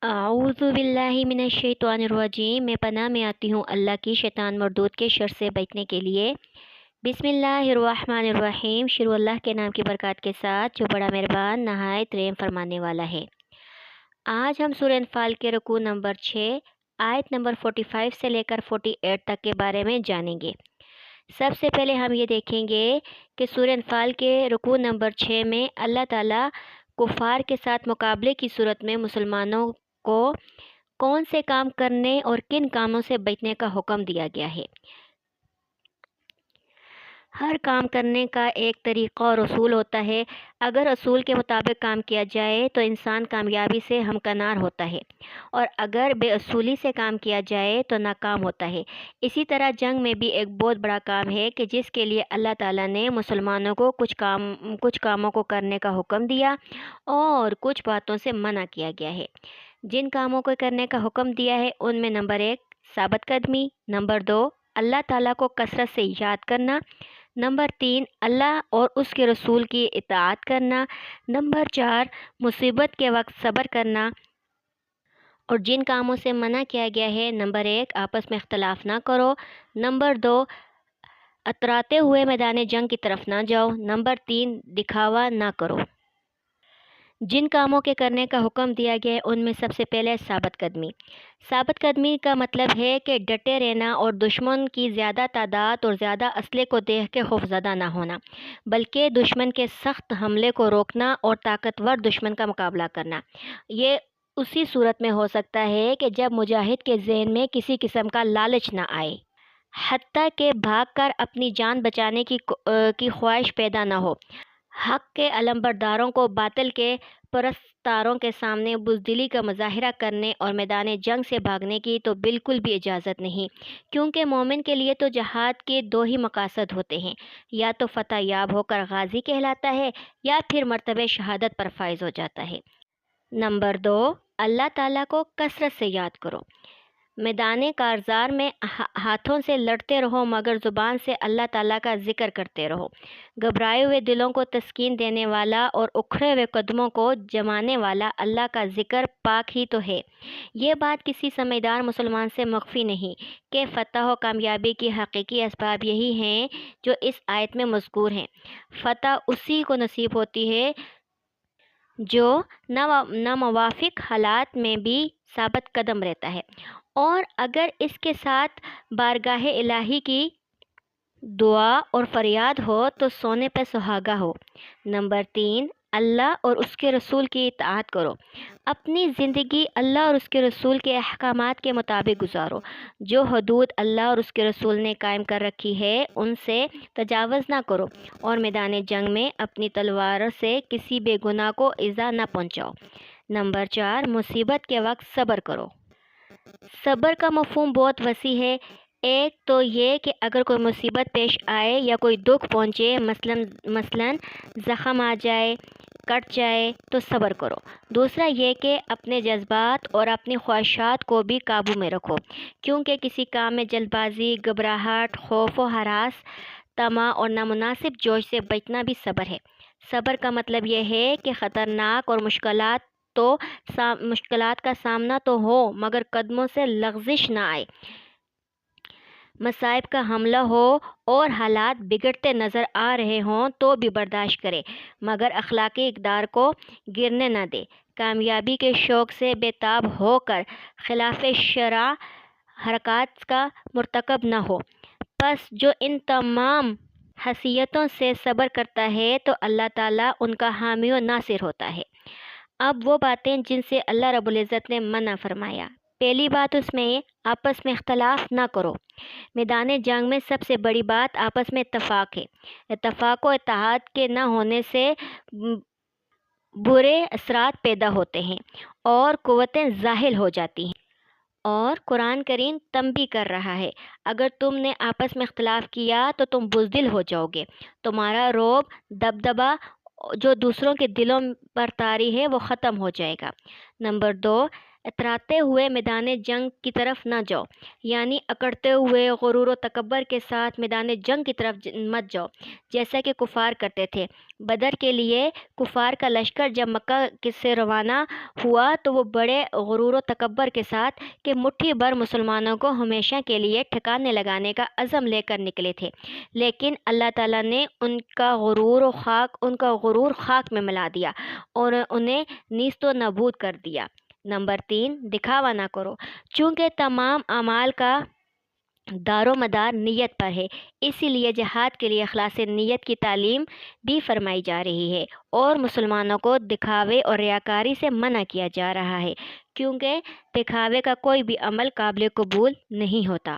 अऊज़ु बिल्लाहि मिनश्शैतानिर्रजीम। मैं पनाह में आती हूँ अल्लाह की शैतान मरदूद के शर से बचने के लिए। बिस्मिल्लाहिर्रहमानिर्रहीम। शुरू अल्लाह के नाम की बरकत के साथ जो बड़ा मेहरबान नहायत रहम फरमाने वाला है। आज हम सूरह अनफाल के रुकू नंबर 6 आयत नंबर 45 से लेकर 48 तक के बारे में जानेंगे। सबसे पहले हम ये देखेंगे कि सूरह अनफाल के रुकू नंबर 6 में अल्लाह ताला कुफ़ार के साथ मुकाबले की सूरत में मुसलमानों को कौन से काम करने और किन कामों से बचने का हुक्म दिया गया है। हर काम करने का एक तरीक़ा और उसूल होता है। अगर असूल के मुताबिक काम किया जाए तो इंसान कामयाबी से हमकिनार होता है, और अगर बेअसूली से काम किया जाए तो नाकाम होता है। इसी तरह जंग में भी एक बहुत बड़ा काम है कि जिसके लिए अल्लाह ताला ने मुसलमानों को कुछ कामों को करने का हुक्म दिया और कुछ बातों से मना किया गया है। जिन कामों को करने का हुक्म दिया है उनमें नंबर 1 साबित कदमी, नंबर 2 अल्लाह ताला को कसरत से याद करना, नंबर 3 अल्लाह और उसके रसूल की इताअत करना, नंबर 4 मुसीबत के वक्त सब्र करना। और जिन कामों से मना किया गया है, नंबर 1 आपस में इख्तलाफ ना करो, नंबर 2 अतराते हुए मैदान जंग की तरफ ना जाओ, नंबर 3 दिखावा ना करो। जिन कामों के करने का हुक्म दिया गया है उनमें सबसे पहले साबित कदमी। साबित कदमी का मतलब है कि डटे रहना और दुश्मन की ज़्यादा तादाद और ज़्यादा असले को देख के खौफज़दा ना होना, बल्कि दुश्मन के सख्त हमले को रोकना और ताकतवर दुश्मन का मुकाबला करना। ये उसी सूरत में हो सकता है कि जब मुजाहिद के ज़हन में किसी किस्म का लालच ना आए, हत्ता के भागकर अपनी जान बचाने की ख्वाहिश पैदा ना हो। हक़ के अलमबरदारों को बातिल के परस्तारों के सामने बुज़दिली का मुज़ाहिरा करने और मैदान जंग से भागने की तो बिल्कुल भी इजाज़त नहीं, क्योंकि मोमिन के लिए तो जहाद के 2 ही मक़ासद होते हैं, या तो फ़तह याब होकर गाज़ी कहलाता है या फिर मर्तबे शहादत पर फाइज़ हो जाता है। नंबर 2 अल्लाह ताला को कसरत से याद करो। मैदान कारज़ार में हाथों से लड़ते रहो, मगर ज़ुबान से अल्लाह ताला का ज़िक्र करते रहो। घबराए हुए दिलों को तस्कीन देने वाला और उखड़े हुए कदमों को जमाने वाला अल्लाह का ज़िक्र पाक ही तो है। ये बात किसी समझदार मुसलमान से मख्फी नहीं कि फ़तह और कामयाबी की हकीकी असबाब यही हैं जो इस आयत में मज़कूर हैं। फ़तह उसी को नसीब होती है जो नामुवाफ़िक हालात में भी साबित कदम रहता है, और अगर इसके साथ बारगाह इलाही की दुआ और फरियाद हो तो सोने पर सुहागा हो। नंबर 3 अल्लाह और उसके रसूल की इताअत करो। अपनी ज़िंदगी अल्लाह और उसके रसूल के अहकामात के मुताबिक गुजारो। जो हदूद अल्लाह और उसके रसूल ने कायम कर रखी है उनसे तजावज़ ना करो, और मैदान जंग में अपनी तलवार से किसी बेगुनाह को इज़ा ना पहुँचाओ। नंबर 4 मुसीबत के वक्त सब्र करो। सब्र का मफ़हूम बहुत वसी है। एक तो ये कि अगर कोई मुसीबत पेश आए या कोई दुख पहुँचे, मसलन ज़ख़म आ जाए, कट जाए, तो सब्र करो। दूसरा ये कि अपने जज्बात और अपनी ख्वाहिशात को भी काबू में रखो, क्योंकि किसी काम में जल्दबाजी, घबराहट, खौफ व हरास, तमा और नामुनासिब जोश से बचना भी सब्र है। सब्र का मतलब यह है कि ख़तरनाक और मुश्किलात का सामना तो हो, मगर कदमों से लग़ज़िश ना आए। मसाइब का हमला हो और हालात बिगड़ते नज़र आ रहे हों तो भी बर्दाश्त करे, मगर अखलाकी इक़दार को गिरने न दे। कामयाबी के शौक़ से बेताब होकर खिलाफ शरअ हरकत का मुर्तकब न हो। बस जो इन तमाम हसीयतों से सब्र करता है तो अल्लाह ताला उनका हामी व नासिर होता है। अब वो बातें जिनसे अल्लाह रब्बुल इज़्ज़त ने मना फरमाया। पहली बात उसमें आपस में इख्तलाफ ना करो। मैदान जंग में सबसे बड़ी बात आपस में इत्तफ़ाक़ है। इत्तफ़ाक़ व इत्तेहाद के न होने से बुरे असरात पैदा होते हैं और क़ुव्वतें ज़ाहिल हो जाती हैं। और कुरान करीम तंबी कर रहा है, अगर तुमने आपस में इख्तलाफ किया तो तुम बुज़दिल हो जाओगे। तुम्हारा रौब, दबदबा जो दूसरों के दिलों पर तारी है वो ख़त्म हो जाएगा। नंबर 2 اتراتے ہوئے میدان جنگ کی طرف نہ جاؤ، یعنی اکڑتے ہوئے غرور و تکبر کے ساتھ میدان جنگ کی طرف مت جاؤ جیسا کہ کفار کرتے تھے۔ بدر کے لیے کفار کا لشکر جب مکہ سے روانہ ہوا تو وہ بڑے غرور و تکبر کے ساتھ کہ مٹھی بھر مسلمانوں کو ہمیشہ کے لیے ٹھکانے لگانے کا عزم لے کر نکلے تھے، لیکن اللہ تعالیٰ نے ان کا غرور خاک میں ملا دیا اور انہیں نیست و نابود کر دیا۔ نمبر 3، دکھاوا نہ کرو۔ چونکہ تمام اعمال کا دار و مدار نیت پر ہے، اسی لیے جہاد کے لیے اخلاص نیت کی تعلیم بھی فرمائی جا رہی ہے اور مسلمانوں کو دکھاوے اور ریاکاری سے منع کیا جا رہا ہے، کیونکہ دکھاوے کا کوئی بھی عمل قابل قبول نہیں ہوتا۔